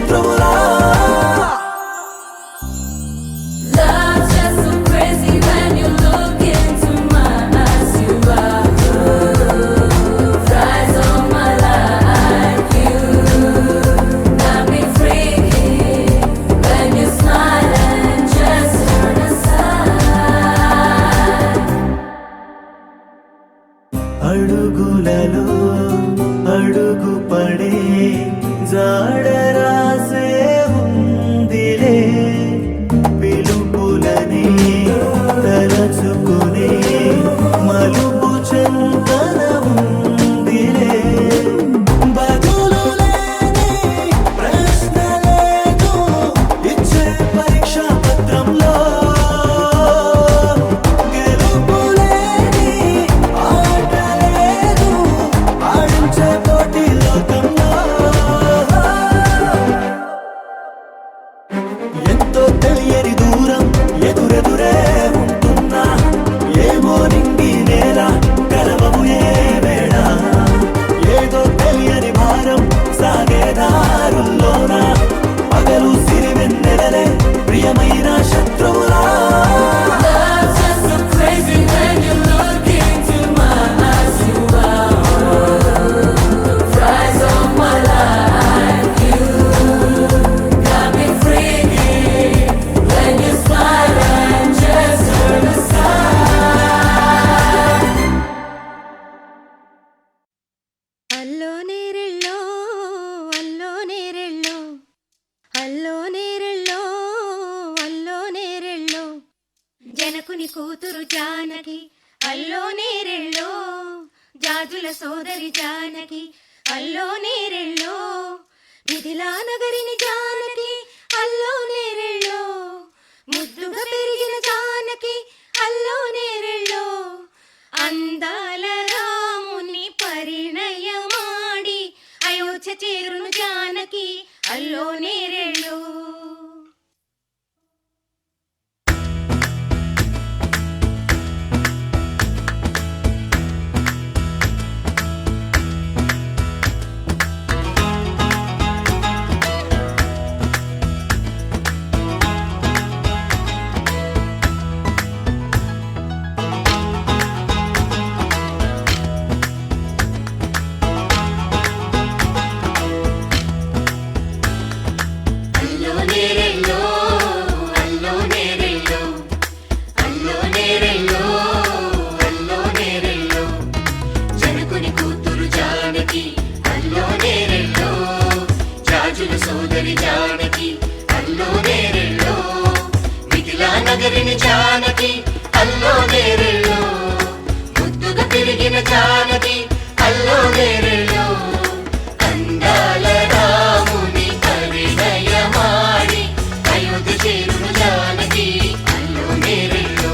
శత్రువులా అడుగులలో అడుగు పడే జాడరాసే ఉందిలే పిలుపులని తలచుకునే మలుపు చెంతన ఉందిలే బదులు లేని ప్రశ్న లేదు ఇచ్చే పరీక్షా పత్రంలో ఎంతో తెలియని దూరం ఎదురెదురే ఉంటున్నా ఏమో నింగి నేల కలవము ఏ వేళ ఏదో తెలియని భారం సాగే దారుల్లోన పగలు సిరివెన్నెలలే ప్రియమైన శత్రువులా జనకుని కూతురు జానకి అల్లో నేరెళ్ళో జాజుల సోదరి జానకి అల్లో నేరెళ్ళో మిథిలా నగరిని జానకి అల్లో నేరెళ్ళో ముద్దుగా పెరిగిన జానకి అల్లో నేరెళ్ళో అందాల రాముని పరిణయమాడి అయోధ్య చేరును జానకి అల్లో నేరెళ్ళో నగరిని జానకి అల్లో నేరెళ్ళో ముద్దుగా పెరిగిన జానకి అల్లో నేరెళ్ళో అందాల రాముని పరిణయమాడి అయోధ్య చేరును జానకి అల్లో నేరెళ్ళో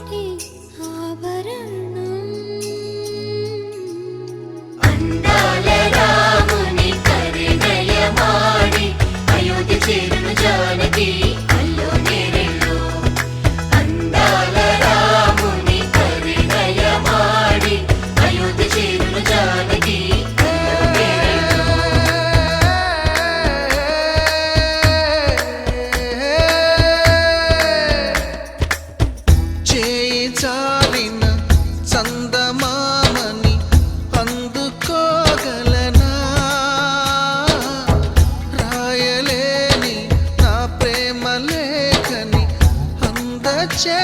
చాటి ఆభరణం అందాల రాముని పరిణయమాడి అయోధ్య చేరును జానకి అల్లో నేరెళ్ళు అందాల రాముని పరిణయమాడి అయోధ్య చేరును జానకి అల్లో నేరెళ్ళు చేయి చాలిన చందమామని అందుకోగలనా రాయలేని నా ప్రేమ లేఖని అందచేయగలనా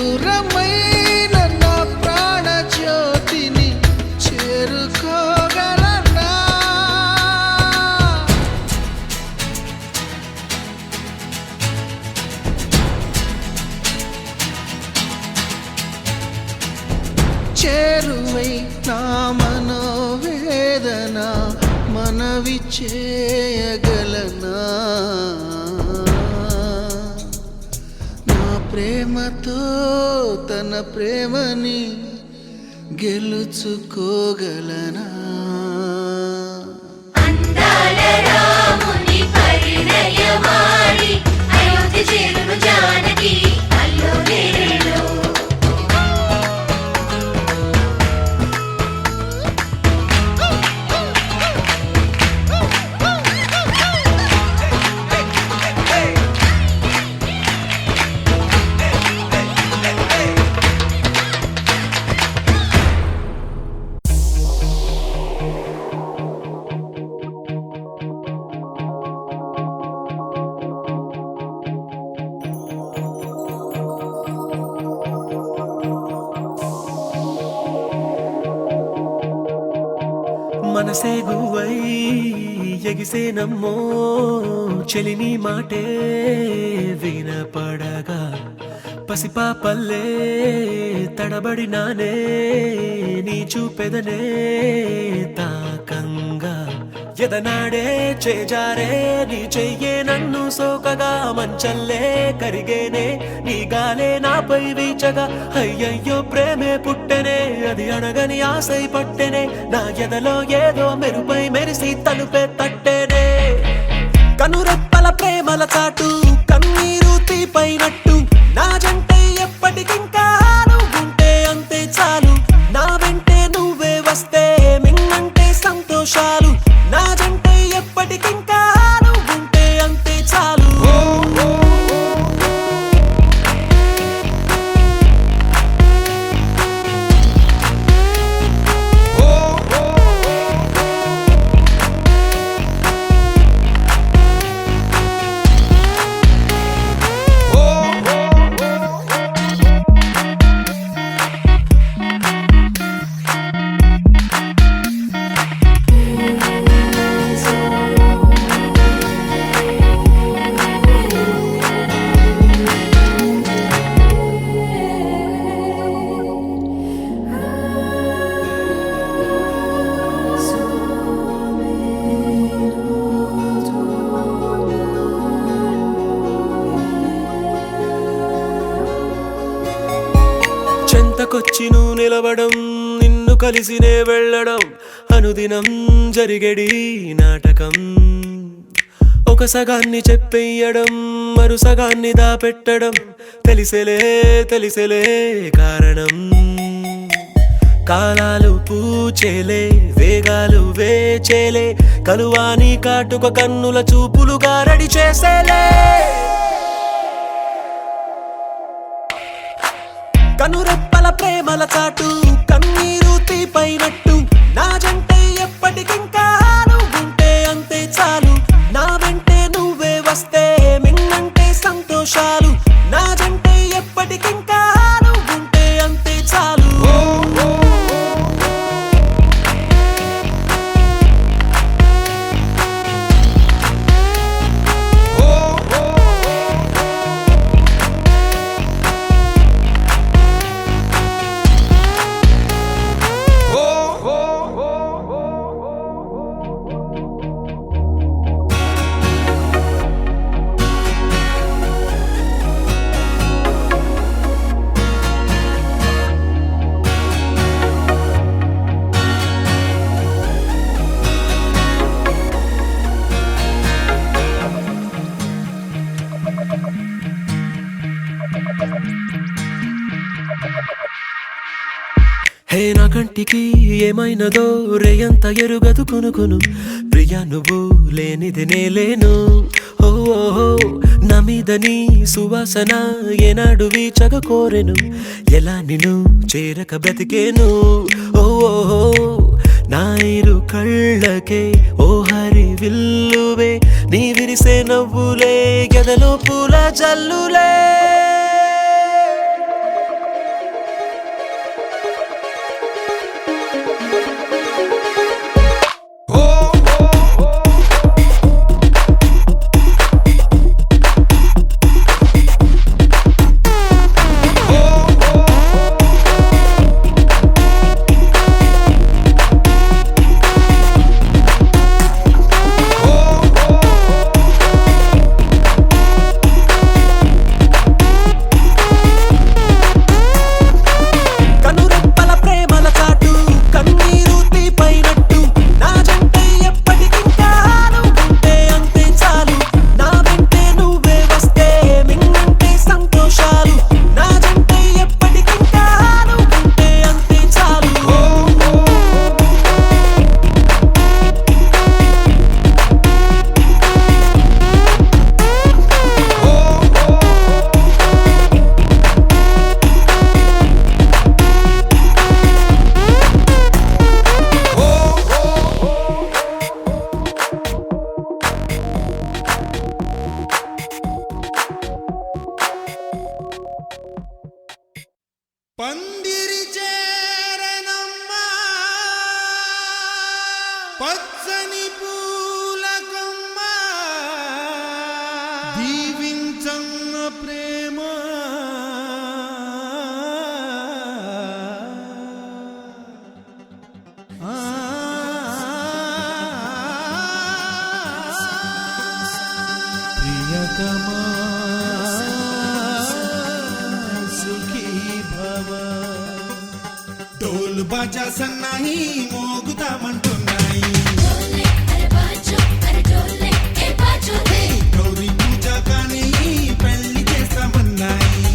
దూరమైన నా ప్రాణ జ్యోతిని చేరుకోగలనా చేరువై నా మనోవేదన మనవి చేయగలనా నా ప్రేమతో తన ప్రేమని గెలుచుకోగలనా అందాల రాముని పరిణయమాడి అయోధ్య చేరును జానకి అల్లో నేరెళ్ళు మనసే గువై ఎగిసే నమ్మో చెలిని మాటే వినపడగా పసిపాపల్లే తడబడినానే నీ చూపెదనే తాకంగా ఎదనాడే చేజారే నీ చెయ్యే నన్ను సోకగా మంచల్లే కరిగేనే నీ గాలే నాపై వీచగా అయ్యయ్యో ప్రేమే పుట్టెనే అది అణగని ఆశై పట్టెనే నా ఎదలో ఏదో మెరుపై మెరిసి తలుపే తట్టెనే కనురెప్పల ప్రేమల చాటు కన్నీరు తీపైనట్టు నా జంటే ఎప్పటికింకా నువ్వుంటే అంతే చాలు నా వెంటే నువ్వే వస్తే మిన్నంటే సంతోషాలు నా జంటే ఎప్పటికింకా నువ్వుంటే అంతే చాలు చెంతకొచ్చి నువ్వు నిలవడం నిన్ను కలిసినే వెళ్ళడం అనుదినం జరిగేడి నాటకం ఒక సగాన్ని చెప్పేయడం మరు సగాన్ని దాపెట్టడం తెలిసెలే తెలిసెలే కారణం కాలాలు పూచేలే వేగాలు వేచేలే కలువాని కాటుక కన్నుల చూపులు గారడి చేసేలే కనురెప్పల ప్రేమల చాటు కన్నీరు తీపైనట్టు నా జంటే ఎప్పటికింకా నువ్వుంటే అంతే చాలు నా వెంటే నువ్వే వస్తే మిన్నంటే సంతోషాలు నా జంటే ఎప్పటికింకా నువ్వుంటే అంతే చాలు కంటికి ఏమైనదో రేయంత ఎరుగదు కొనుకొను ప్రియా నువ్వు లేనిది నేలేను ఓ ఓ, నా మీద నీ సువాసన ఏనాడు వీచగ కోరెను ఎలా నిన్ను చేరక బ్రతికేను ఓ ఓ, నా ఇరు కళ్ళకే ఓ హరి విల్లువే నీ విరిసే నవ్వులే గెదలో పూల జల్లులే పందిరి చేరనమ్మా పచ్చని పూలకొమ్మ దీవించన్న ప్రేమ ప్రియతమా ढोल बाजा सन्नाही మోగుతామంటున్నాయి గౌరీ పూజ కానీ పెళ్లి చేస్తామన్నాయి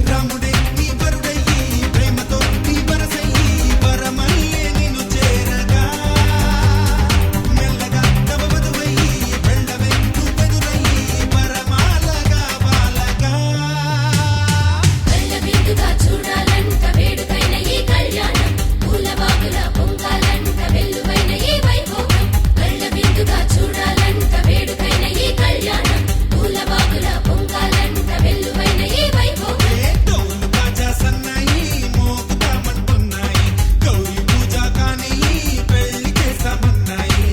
రాముడే నీ వరుడయ్యి ప్రేమతో నీ వరసయ్యి వరమల్లే నిన్ను చేరగా మెల్లగా నవవధువయ్యి వెళ్ళవే నువ్వెదురయ్యి వరమాలగా బాలగా చూడాలంట వేడుకైన ఈ కళ్యాణం పూలవాగుల పొంగాలంట వెల్లువైన ఈ వైభోగం కళ్ళ విందుగా చూడాలంట వేడుకైన ఈ కళ్యాణం పూలవాగుల పొంగాలంట వెల్లువైన ఈ వైభోగం ढोल बाजा సన్నాయి మోగుతామంటున్నాయి గౌరీ పూజ కానీ పెళ్లి చేస్తామన్నాయి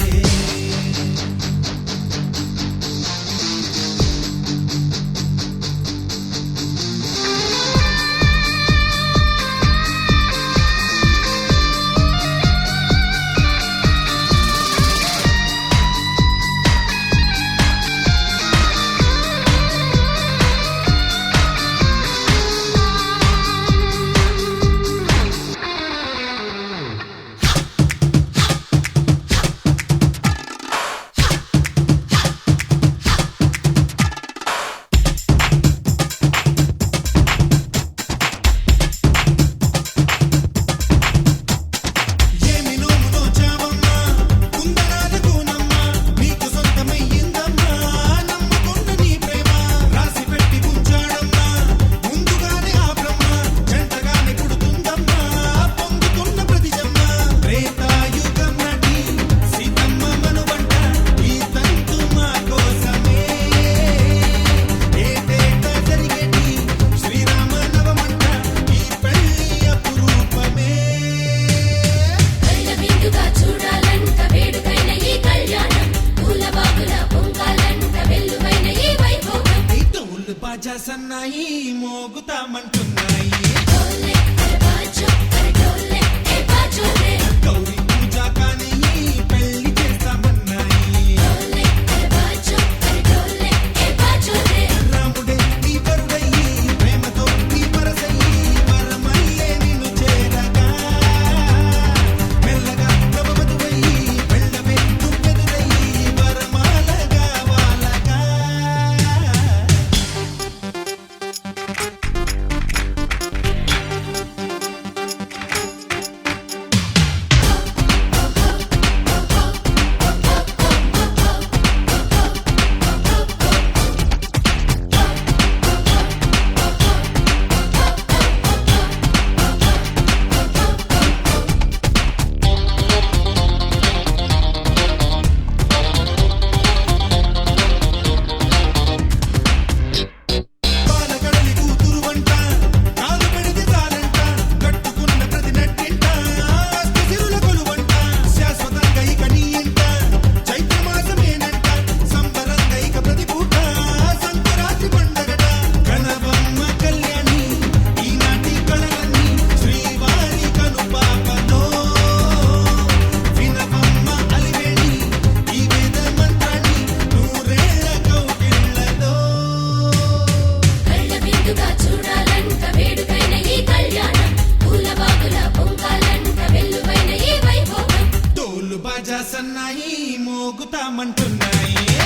ఏమి నోము నోచావమ్మా కుందనాలకు నమ్మా నీకు సొంతమయ్యిందమ్మా నమ్ముకున్న నీ ప్రేమ రాసి పెట్టి ఉంచాడమ్మా ముందుగానే ఆ బ్రహ్మ జంటగానే పుడుతుందమ్మా పొందుతున్న ప్రతి జన్మ త్రేతాయుగం నటి సీతమ్మ మనువంట ఈ తంతు మా కోసమే ఏటేటా జరిగేటి శ్రీరామ నవమంట ఈ పెళ్లి అపురూపమే కళ్ళ విందుగా చూడాలంట వేడుకైన ఈ కళ్యాణం పూలవాగుల పొంగాలంట వెల్లువైన ఈ వైభోగం ढोल बाजा సన్నాయి మోగుతామంటున్నాయి గౌరీ పూజ కానీ పెళ్లి చేస్తామన్నాయి రాముడే నీ వరుడయ్యి ప్రేమతో నీ వరసయ్యి వరమల్లే నిన్ను చేరగా మెల్లగా నవవధువయ్యి వెళ్ళవే నువ్వెదురయ్యి వరమాలగా వాలగా సన్నాయి మోగుతామంటున్నాయి